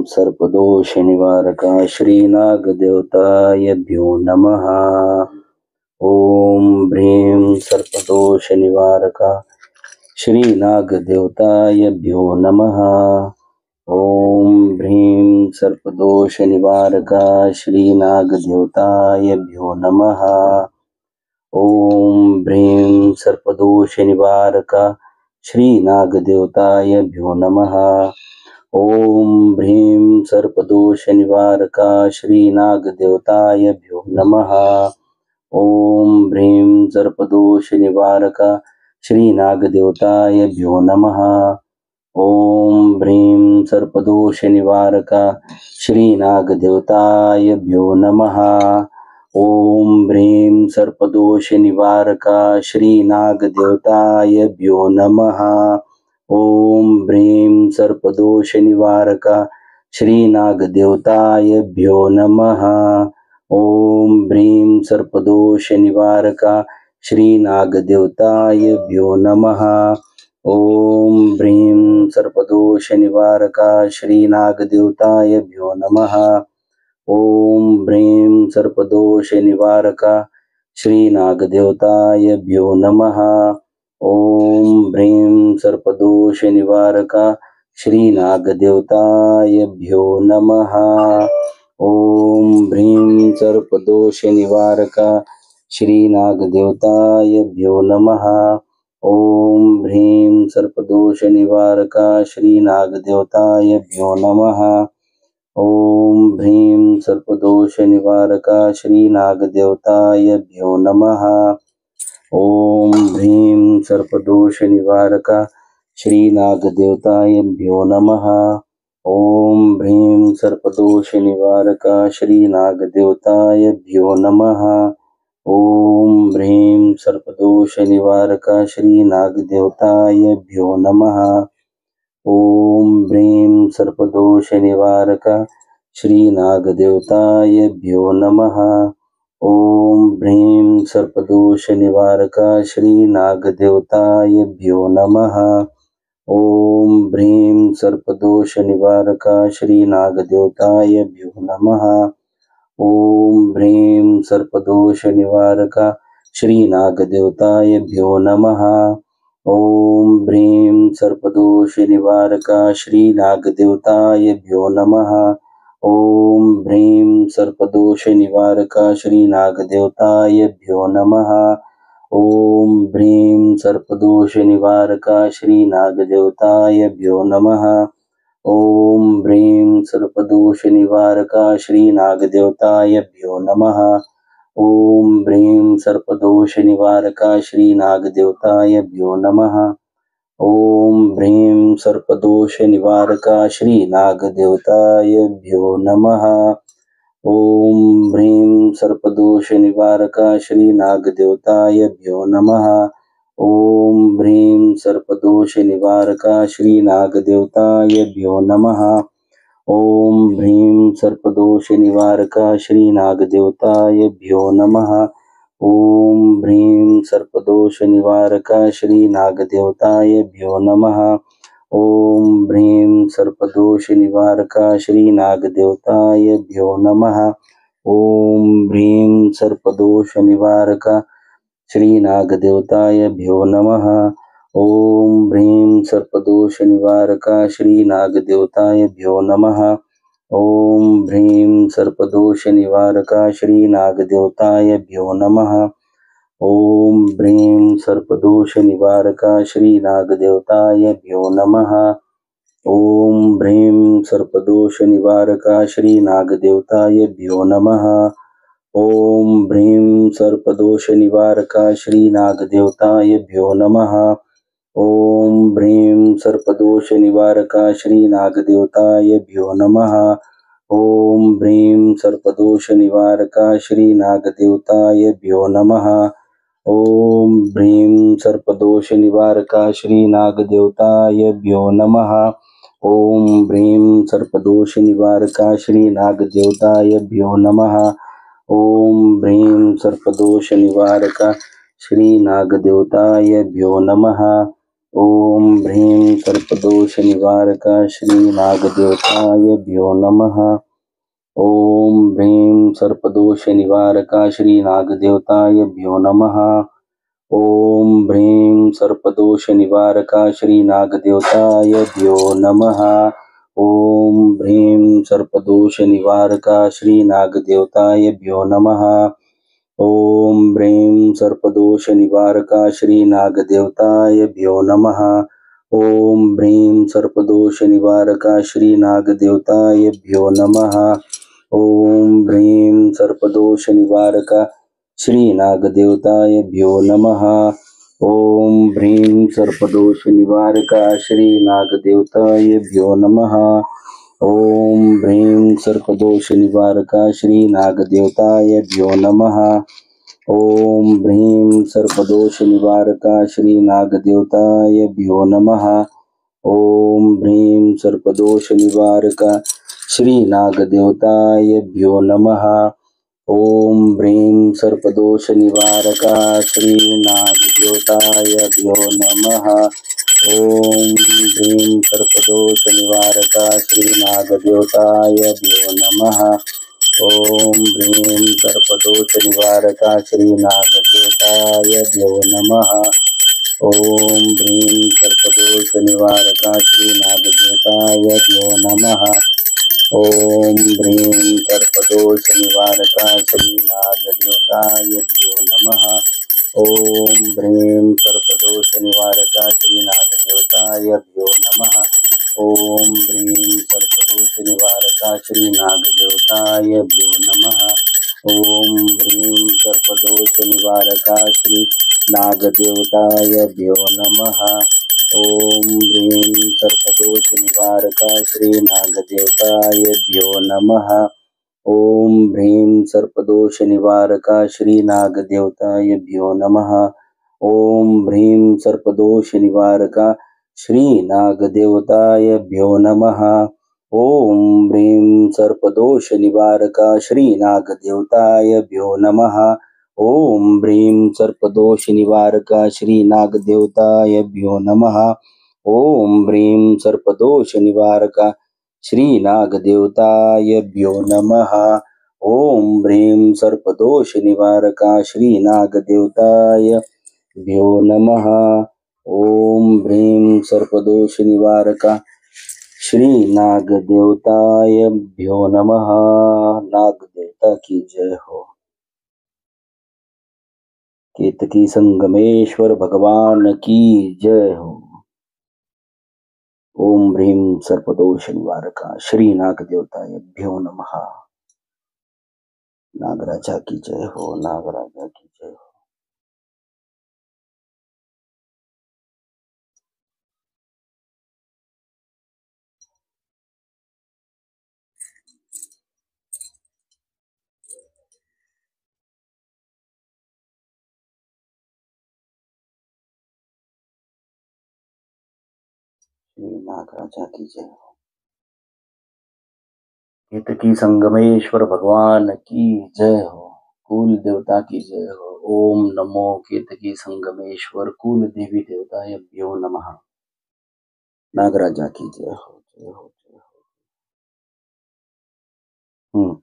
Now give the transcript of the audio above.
सर्पदोष निवारक श्रीनागदेवतायभ्यो नमः। ओम ह्रीं सर्पदोष निवारक श्रीनागदेवतायभ्यो नमः। ओम ह्रीं सर्पदोष निवारक श्रीनागदेवतायभ्यो नमः। ओम ह्रीं सर्पदोष निवारक श्रीनागदेवतायभ्यो नमः। ओम ह्रीं सर्पदोष निवारक श्रीनागदेवतायभ्यो नमः। ओम ह्रीं सर्पदोष निवारक श्रीनागदेवतायभ्यो नमः। ओम ह्रीं सर्पदोष निवारक श्रीनागदेवतायभ्यो नमः। ओम ह्रीं सर्पदोष निवारक श्रीनागदेवतायभ्यो नमः। ओम ह्रीं सर्पदोष निवारक श्रीनागदेवतायभ्यो नमः। ओम ह्रीं सर्पदोष निवारक श्रीनागदेवतायभ्यो नमः। ओम ह्रीं सर्पदोष निवारक श्रीनागदेवतायभ्यो नमः। ओम ह्रीं सर्पदोष निवारक श्रीनागदेवतायभ्यो नमः। ओम ह्रीं सर्पदोष निवारक श्रीनागदेवतायभ्यो नमः। ओम ह्रीं सर्पदोष निवारक श्रीनागदेवतायभ्यो नमः। ओम ह्रीं सर्पदोष निवारक श्रीनागदेवतायभ्यो नमः। ओम ह्रीं सर्पदोष निवारक श्रीनागदेवतायभ्यो नमः। ओम ह्रीं सर्पदोष निवारक श्रीनागदेवतायभ्यो नमः। ओम ह्रीं सर्पदोष निवारक श्रीनागदेवतायभ्यो नमः। ओम ह्रीं सर्पदोष निवारक श्रीनागदेवतायभ्यो नमः। ओम ह्रीं सर्पदोष निवारक श्रीनागदेवतायभ्यो नमः। ओम ह्रीं सर्पदोष निवारक श्रीनागदेवतायभ्यो नमः। ओम ह्रीं सर्पदोष निवारक श्रीनागदेवतायभ्यो नमः। ओम ह्रीं सर्पदोष निवारक श्रीनागदेवतायभ्यो नमः। ओम ह्रीं सर्पदोष निवारक श्रीनागदेवतायभ्यो नमः। ओम ह्रीं सर्पदोष निवारक श्रीनागदेवतायभ्यो नमः। ओम ह्रीं सर्पदोष निवारक श्रीनागदेवतायभ्यो नमः। ओम ह्रीं सर्पदोष निवारक श्रीनागदेवतायभ्यो नमः। ओम ह्रीं सर्पदोष निवारक श्रीनागदेवतायभ्यो नमः। ओम ह्रीं सर्पदोष निवारक श्रीनागदेवतायभ्यो नमः। ओम ह्रीं सर्पदोष निवारक श्रीनागदेवतायभ्यो नमः। ओम ह्रीं सर्पदोष निवारक श्रीनागदेवतायभ्यो नमः। ओम ह्रीं सर्पदोष निवारक श्रीनागदेवतायभ्यो नमः। ओम ह्रीं सर्पदोष निवारक श्रीनागदेवतायभ्यो नमः। ओम ह्रीं सर्पदोष निवारक श्रीनागदेवतायभ्यो नमः। ओम ह्रीं सर्पदोष निवारक श्रीनागदेवतायभ्यो नमः। ओम ह्रीं सर्पदोष निवारक श्रीनागदेवतायभ्यो नमः। ओम ह्रीं सर्पदोष निवारक श्रीनागदेवतायभ्यो नमः। ओम ह्रीं सर्पदोष निवारक श्रीनागदेवतायभ्यो नमः। ओम ह्रीं सर्पदोष निवारक श्रीनागदेवतायभ्यो नमः। ओम ह्रीं सर्पदोष निवारक श्रीनागदेवतायभ्यो नमः। ओम ह्रीं सर्पदोष निवारक श्रीनागदेवतायभ्यो नमः। ओम ह्रीं सर्पदोष निवारक श्रीनागदेवतायभ्यो नमः। ओम ह्रीं सर्पदोष निवारक श्रीनागदेवतायभ्यो नमः। ओम ह्रीं सर्पदोष निवारक श्रीनागदेवतायभ्यो नमः। ओम ह्रीं सर्पदोष निवारक श्रीनागदेवतायभ्यो नमः। ओम ह्रीं सर्पदोष निवारक श्री नागदेवतायभ्यो नमः। ओम ह्रीं सर्पदोष निवारक श्री नागदेवतायभ्यो नमः। ओम ह्रीं सर्पदोष निवारक श्री नागदेवतायभ्यो नमः। ओम ह्रीं सर्पदोष निवारक श्री नागदेवतायभ्यो नमः। ओम ह्रीं सर्पदोष निवारक श्री नागदेवतायभ्यो नमः। ओम ह्रीं सर्पदोष निवारक श्री नागदेवतायभ्यो नमः। ओम ह्रीं सर्पदोष निवारक श्री नागदेवतायभ्यो नमः। ओम ह्रीं सर्पदोष निवारक श्री नागदेवतायभ्यो नमः। ओम ह्रीं सर्पदोष निवारक श्री नागदेवतायभ्यो नमः। ओम ह्रीं सर्पदोष निवारक श्री नागदेवतायभ्यो नमः। ओम ह्रीं सर्पदोष निवारक श्री नागदेवतायभ्यो नमः। ओम ह्रीं सर्पदोष निवारक श्री नागदेवतायभ्यो नमः। ओम ह्रीं सर्पदोष निवारक श्री नागदेवतायभ्यो नमः। ओम ह्रीं सर्पदोष निवारक श्री नागदेवतायभ्यो नमः। ओम ह्रीं सर्पदोष निवारक श्री नागदेवतायभ्यो नमः। ओम ह्रीं सर्पदोष निवारक श्री नागदेवतायभ्यो नमः। ओम ह्रीं सर्पदोष निवारक श्री नागदेवतायभ्यो नमः। ओम ह्रीं सर्पदोष निवारक श्री नागदेवतायभ्यो नमः। ओम ह्रीं सर्पदोष निवारक श्री नागदेवतायभ्यो नमः। ओम ह्रीं सर्पदोष निवारक श्री नागदेवतायभ्यो नमः। ओम ह्रीं सर्पदोष निवारक श्री नागदेवतायभ्यो नमः। ओम ह्रीं सर्पदोष निवारक श्री नागदेवतायभ्यो नमः। ओम ह्रीं सर्पदोष निवारक श्री नागदेवतायभ्यो नमः। ओम ह्रीं सर्पदोष निवारक श्री नागदेवतायभ्यो नमः। ओम ह्रीं सर्पदोष निवारक श्री नागदेवतायभ्यो नमः। ओम ह्रीं सर्पदोष निवारक श्री नागदेवतायभ्यो नमः। ओम ह्रीं सर्पदोष निवारक श्री नागदेवतायभ्यो नमः। नागदेवता की जय हो। केतकी संगमेश्वर भगवान की जय हो। ओम ह्रीं सर्पदोष निवारक श्री नागदेवतायभ्यो नमः। नागराजा की जय हो। नागराजा की जय हो। श्री नागराजा की जय हो। केतकी संगमेश्वर भगवान की जय हो। कुल देवता की जय हो। ओम नमो केतकी संगमेश्वर कुल देवी देवतायभ्यो नमः। नागराजा की जय हो। जय हो जय हो।